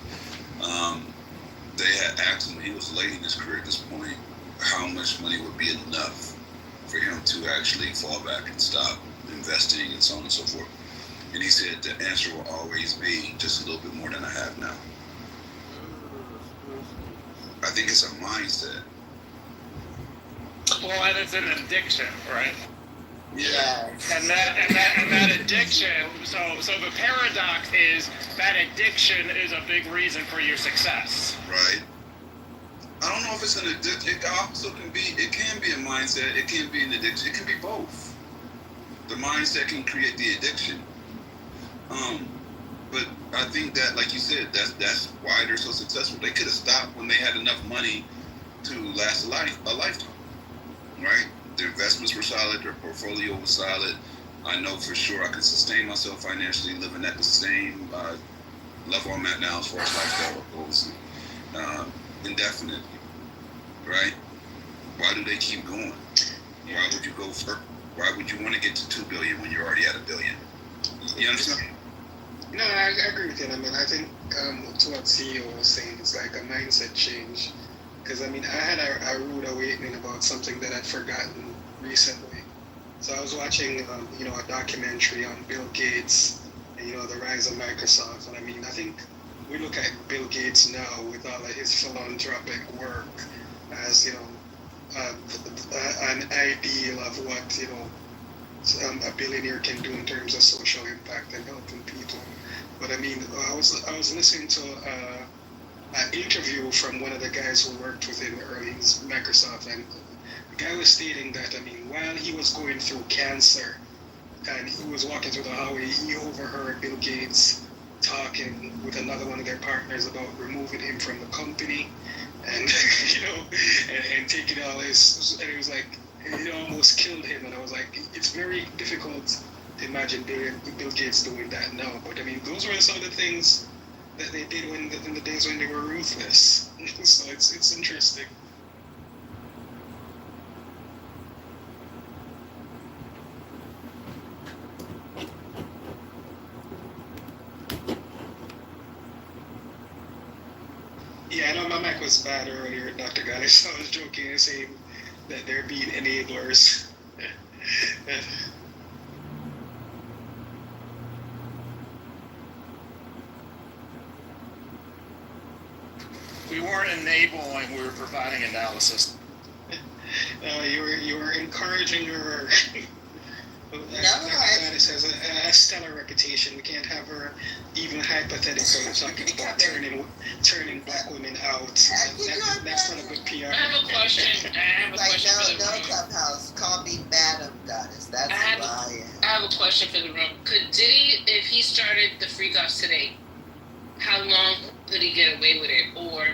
they had asked him, he was late in his career at this point, how much money would be enough for him to actually fall back and stop investing and so on and so forth. And he said the answer will always be just a little bit more than I have now. I think it's a mindset. Well, and it's an addiction, right? Yeah. And that addiction. So the paradox is that addiction is a big reason for your success. Right. I don't know if it's an addiction. It also can be. It can be a mindset. It can be an addiction. It can be both. The mindset can create the addiction. But I think that, like you said, that's why they're so successful. They could have stopped when they had enough money to last a lifetime, right? Their investments were solid, their portfolio was solid. I know for sure I could sustain myself financially, living at the same level I'm at now as far as lifestyle goes, indefinitely, right? Why do they keep going? Why would you go for? Why would you want to get to 2 billion when you're already at $1 billion? You understand? No, I agree with you. I mean, I think to what CEO was saying, it's like a mindset change. Because, I mean, I had a rude awakening about something that I'd forgotten recently. So I was watching, a documentary on Bill Gates and, the rise of Microsoft. And, I mean, I think we look at Bill Gates now with all of his philanthropic work as, an ideal of what, a billionaire can do in terms of social impact and helping people. But I mean, I was listening to an interview from one of the guys who worked with him early in Microsoft, and the guy was stating that, I mean, while he was going through cancer and he was walking through the hallway, he overheard Bill Gates talking with another one of their partners about removing him from the company and and taking all his, and it was like, it almost killed him. And I was like, it's very difficult to imagine Bill Gates doing that now. But I mean, those were some of the things that they did in the days when they were ruthless. So it's interesting. Yeah, I know my mic was bad earlier, Dr. Galley, so I was joking and saying that they're being enablers. We weren't enabling, we were providing analysis. You were encouraging her. Goddess has a stellar reputation. We can't have her even hypothetically talking about turning black women out. That's not a good PR. I have a question. For the no room. Clubhouse. Call me Madam Goddess. That's who I am. I have a question for the room. Could Diddy, if he started the freak offs today, how long could he get away with it? Or,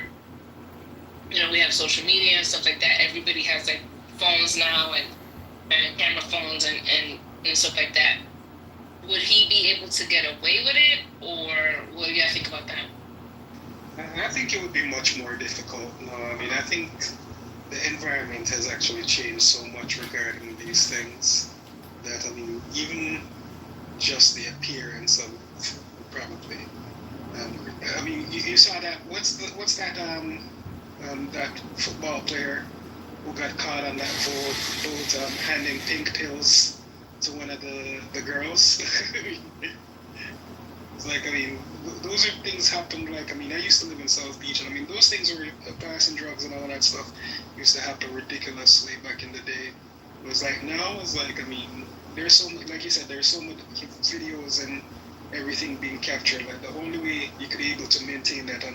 we have social media and stuff like that. Everybody has like phones now and camera phones and stuff like that. Would he be able to get away with it, or what do you guys think about that? I think it would be much more difficult. No, I mean, I think the environment has actually changed so much regarding these things that, I mean, even just the appearance of it, probably. I mean, you saw that. What's that? That football player who got caught on that boat handing pink pills to one of the girls. It's like, I mean, those are things happened. Like, I mean, I used to live in South Beach, and I mean, those things were passing drugs and all that stuff used to happen ridiculously back in the day. It was like, now it's like, I mean, there's so much, like you said, there's so much videos and everything being captured. Like, the only way you could be able to maintain that on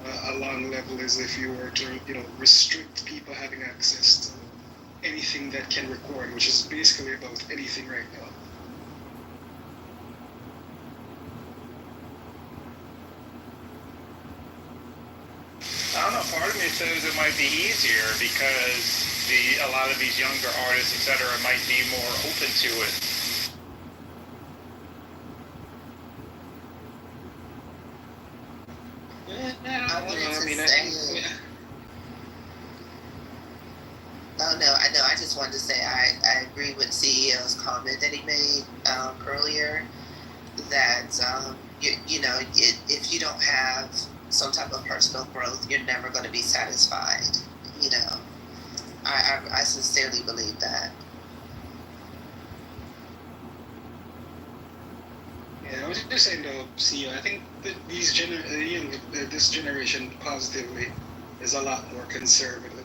a long level is if you were to, restrict people having access to anything that can record, which is basically about anything right now. I don't know, part of me says it might be easier because a lot of these younger artists, et cetera, might be more open to it. I wanted to I say. Oh no, I know. I just wanted to say I agree with CEO's comment that he made earlier that if you don't have some type of personal growth, you're never going to be satisfied. You know, I sincerely believe that. Yeah, I was just saying though, CEO, I think that this generation positively is a lot more conservative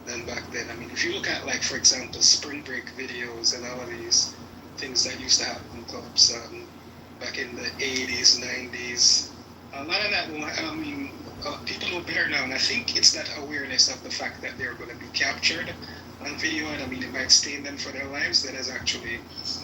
than back then. I mean, if you look at, like, for example, spring break videos and all of these things that used to happen in clubs back in the 80s, 90s, a lot of that, people know better now, and I think it's that awareness of the fact that they're going to be captured on video, and I mean, it might stain them for their lives, that has actually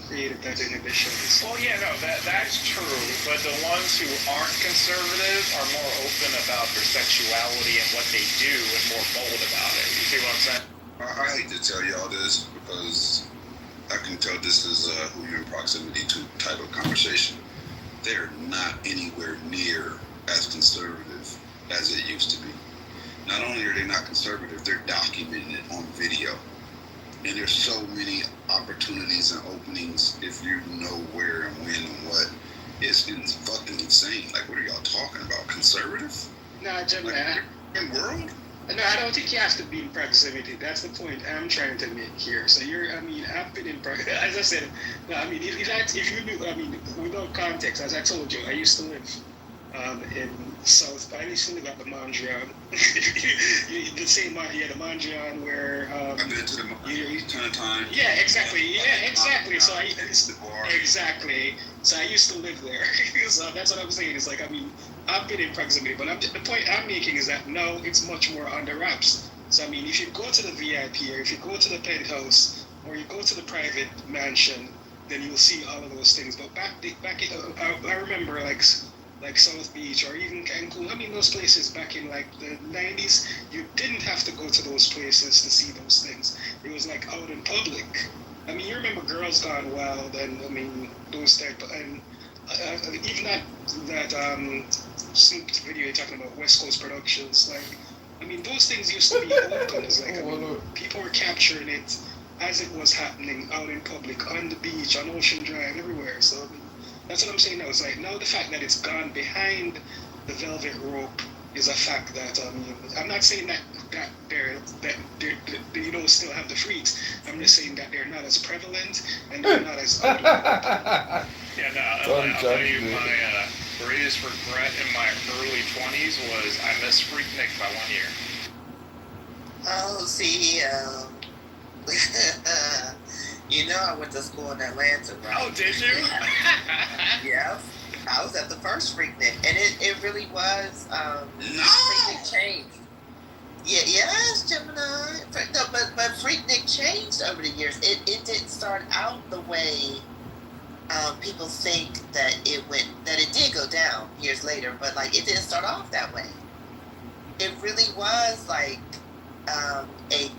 created that inhibition. Well, yeah, no, that's true. But the ones who aren't conservative are more open about their sexuality and what they do and more bold about it. You see what I'm saying? I hate to tell y'all this because I can tell this is who you're in proximity to type of conversation. They're not anywhere near as conservative as it used to be. Not only are they not conservative, they're documenting it on video. And there's so many opportunities and openings if you know where and when and what. It's fucking insane. Like, what are y'all talking about? Conservative? Nah, Jim, Like, in world? no, I don't think you have to be in proximity. That's the point I'm trying to make here. So I've been in proximity. As I said, no, I mean, if you knew, I mean, without context, as I told you, I used to live in South. I used to live at the Mondrian. The same, the Mondrian where. I've been to the ton of times. Yeah, exactly. Yeah, exactly. So It's the bar. exactly. So I used to live there. So that's what I'm saying. It's like, I mean, I've been in proximity, but the point I'm making is that now it's much more under wraps. So I mean, if you go to the VIP, or if you go to the penthouse, or you go to the private mansion, then you'll see all of those things. But I remember like South Beach or even Cancun. I mean, those places back in like the 90s, you didn't have to go to those places to see those things. It was like out in public. I mean, you remember Girls Gone Wild, and I mean those type, and even that Snoop video you're talking about, West Coast Productions. Like, I mean, those things used to be open. It's like, I mean, people were capturing it as it was happening out in public, on the beach, on Ocean Drive, everywhere. So I mean, that's what I'm saying now. It's like, now the fact that it's gone behind the velvet rope is a fact that, I'm not saying that you don't still have the freaks. I'm just saying that they're not as prevalent and they're not as out. Yeah, no, I'll tell you, my greatest regret in my early 20s was I missed Freaknik by 1 year. Oh, CEO. You know, I went to school in Atlanta, right? Oh, did you? Yeah. I was at the first Freaknik, and it really was. Freaknik changed. Yeah, yes, Gemini. No, but Freaknik changed over the years. It didn't start out the way people think that it went. That it did go down years later, but like it didn't start off that way. It really was like a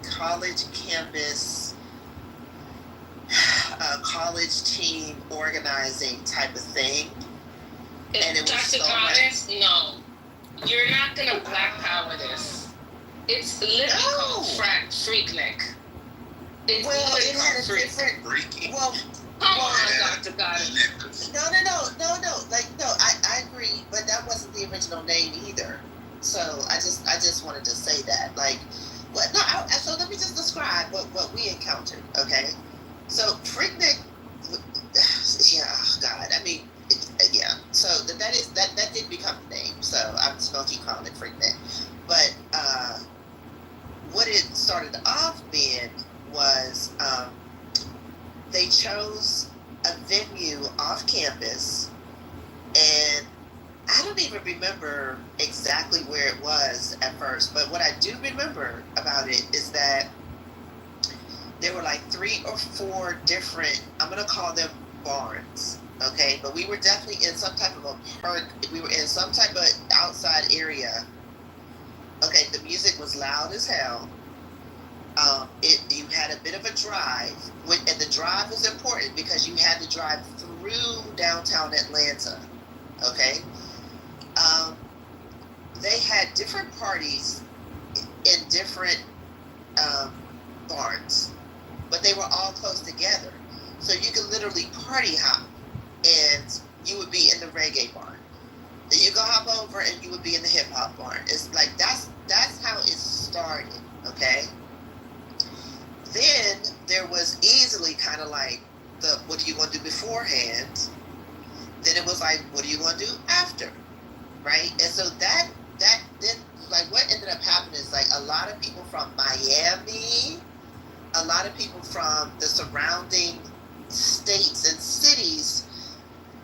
college campus. A college team organizing type of thing. And it was Dr. so Goddess, no. You're not going to black power this. It's literally called Freaknik. It's literally it had called a Freaknik. different. Come on, Dr. Goddess. No. Like, no, I agree, but that wasn't the original name either. So I just wanted to say that. Like, what? No. So let me just describe what we encountered. Okay. So Freaknik, yeah, oh God, I mean, yeah. So that did become the name. So I'm just gonna keep calling it Freaknik. But what it started off being was they chose a venue off campus, and I don't even remember exactly where it was at first. But what I do remember about it is that there were like 3 or 4 different, I'm going to call them barns, okay? But we were definitely in some type of a park. We were in some type of outside area. Okay, the music was loud as hell. You had a bit of a drive, and the drive was important because you had to drive through downtown Atlanta, okay? had different parties in different barns, but they were all close together. So you could literally party hop, and you would be in the reggae barn. Then you go hop over, and you would be in the hip hop barn. It's like that's how it started. Okay. Then there was easily kind of like the what do you want to do beforehand. Then it was like what do you want to do after, right? And so that then like what ended up happening is like a lot of people from Miami, a lot of people from the surrounding states and cities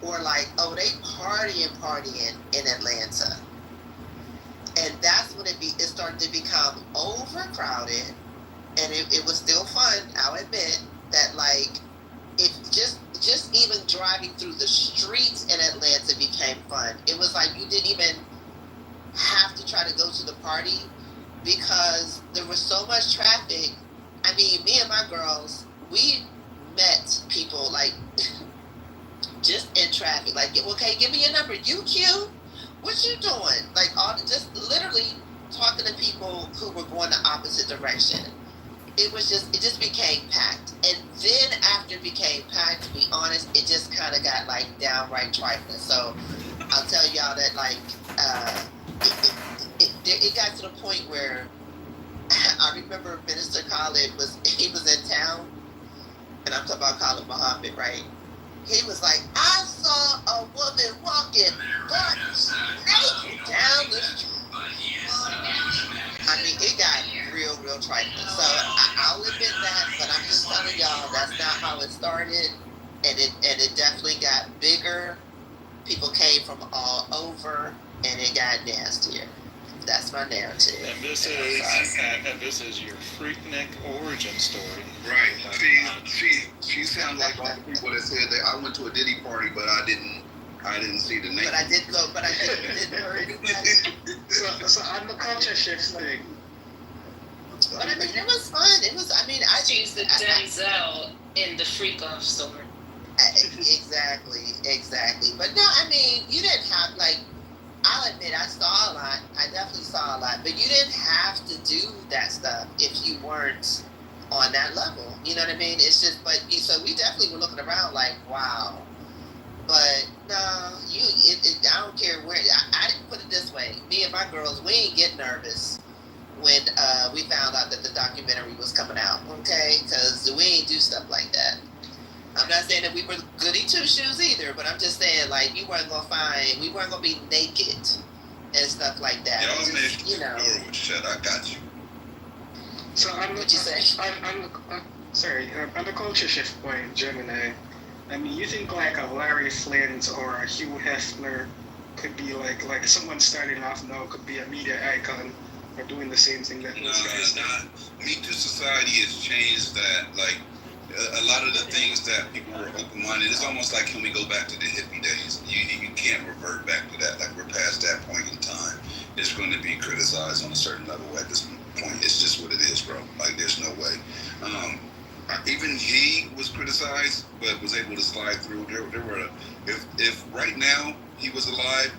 were like, oh, they partying in Atlanta. And that's when it started to become overcrowded, and it was still fun. I'll admit that, like, it just even driving through the streets in Atlanta became fun. It was like you didn't even have to try to go to the party because there was so much traffic. I mean, me and my girls, we met people like just in traffic. Like, okay, give me your number. You cute? What you doing? Like, all just literally talking to people who were going the opposite direction. It just became packed. And then after it became packed, to be honest, it just kind of got like downright trifling. So I'll tell y'all that like it got to the point where I remember Minister Khaled was in town, and I'm talking about Khaled Muhammad, right? He was like, I saw a woman walking butt naked down the street. I mean, it got real trifling. So I'll admit that, but I'm just telling y'all that's not how it started, and it definitely got bigger. People came from all over, and it got nastier. That's my narrative. And this is your Freaknik origin story. Right. She sounds like all the people that said that I went to a Diddy party, but I didn't see the name. But I did go. But I didn't hurt anybody. So on the culture shift thing. But I mean, it was fun. It was. I mean, I She's the Denzel in the freak off store. Exactly. But no, I mean, you didn't have like. I'll admit, I saw a lot. I definitely saw a lot. But you didn't have to do that stuff if you weren't on that level. You know what I mean? It's just, so we definitely were looking around like, wow. But no, I don't care where. I didn't put it this way. Me and my girls, we ain't get nervous when we found out that the documentary was coming out. Okay, because we ain't do stuff like that. I'm not saying that we were goody two shoes either, but I'm just saying like we weren't gonna be naked and stuff like that. Y'all Just, you know. Shut, I got you. So What'd you say? On the culture shift point, Gemini. I mean, you think like a Larry Flint or a Hugh Hefner could be like someone starting off now could be a media icon or doing the same thing that those guys do? Me Too Society has changed that. Like a lot of the things that people were open-minded, it's almost like, can we go back to the hippie days? You can't revert back to that. Like, we're past that point in time. It's going to be criticized on a certain level at this point. It's just what it is, bro. Like, there's no way. Even he was criticized, but was able to slide through. There were, if right now he was alive,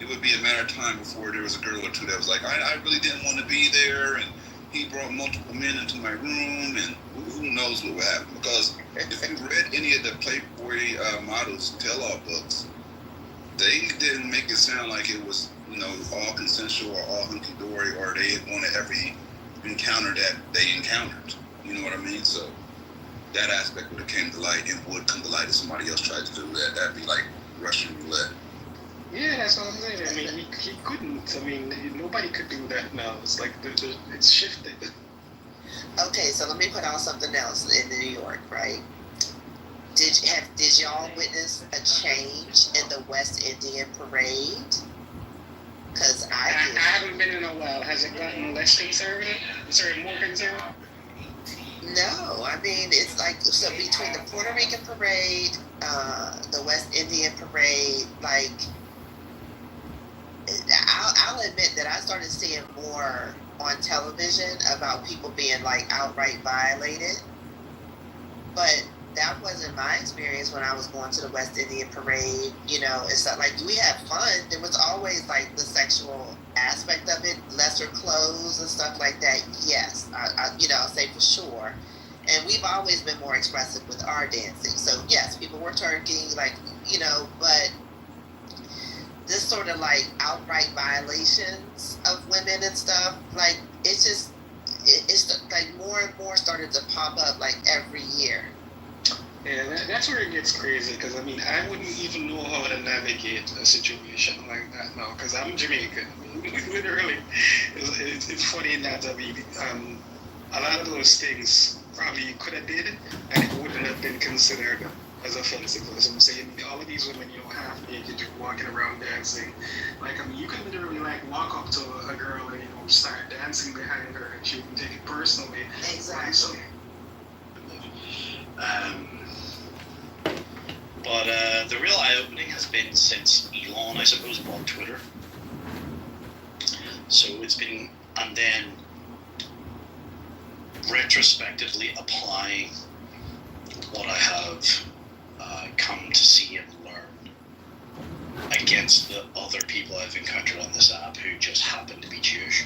it would be a matter of time before there was a girl or two that was like, I really didn't want to be there, and he brought multiple men into my room, and who knows what would happen. Because if you read any of the Playboy models tell-all books, they didn't make it sound like it was, all consensual or all hunky-dory, or they wanted every encounter that they encountered. You know what I mean? So that aspect would have came to light and would come to light if somebody else tried to do that. That'd be like Russian roulette. Yeah, that's what I'm saying. I mean, he couldn't. I mean, nobody could do that now. It's like it's shifted. Okay, so let me put out something else in New York, right? Did y'all witness a change in the West Indian parade? Because I haven't been in a while. Has it gotten less conservative? Sorry, more conservative? No, I mean, it's like, so between the Puerto Rican parade, the West Indian parade, like, I'll admit that I started seeing more on television about people being like outright violated. But that wasn't my experience when I was going to the West Indian Parade. You know, it's not like we had fun. There was always like the sexual aspect of it, lesser clothes and stuff like that. Yes, I'll say for sure. And we've always been more expressive with our dancing. So yes, people were twerking, like, but this sort of like outright violations of women and stuff, like it's like more and more started to pop up like every year. Yeah, that's where it gets crazy, because I mean, I wouldn't even know how to navigate a situation like that now, because I'm Jamaican. Literally, it's funny that a lot of those things probably you could have did, and it wouldn't have been considered as offensive. As I'm saying, all of these women, half naked, just walking around dancing. Like, I mean, you could literally like walk up to a girl and start dancing behind her, and she wouldn't take it personally. Exactly. So, but the real eye-opening has been since Elon, I suppose, on Twitter. So it's been, and then retrospectively applying what I have come to see and learn against the other people I've encountered on this app who just happen to be Jewish.